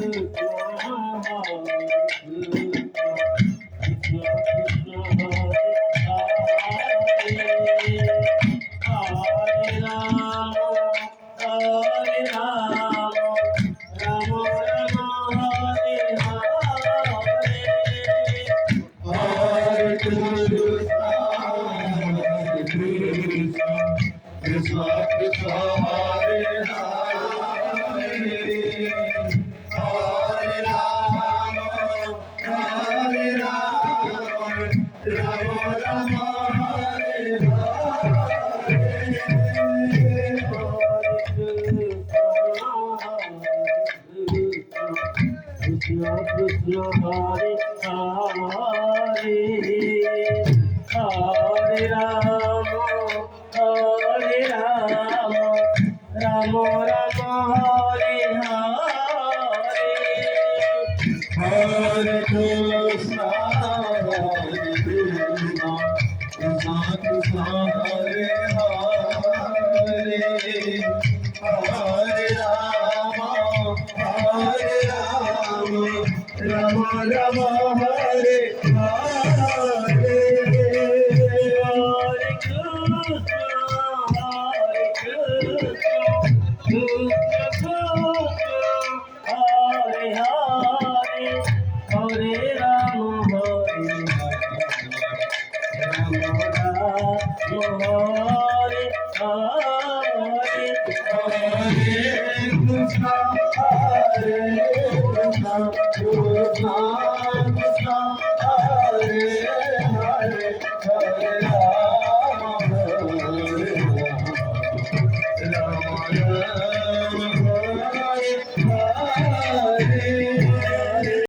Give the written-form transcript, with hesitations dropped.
Krishna Krishna Hare Hare Hare Rama Hare Rama Rama Rama Hare Krishna Krishna Hare Hare Hare Rama Hare Rama Rama Rama Hare Hare Hare Krishna Hare Krishna Krishna Krishna Hare Hare Hare Rama Hare Rama Rama Rama Hare Hare Krishna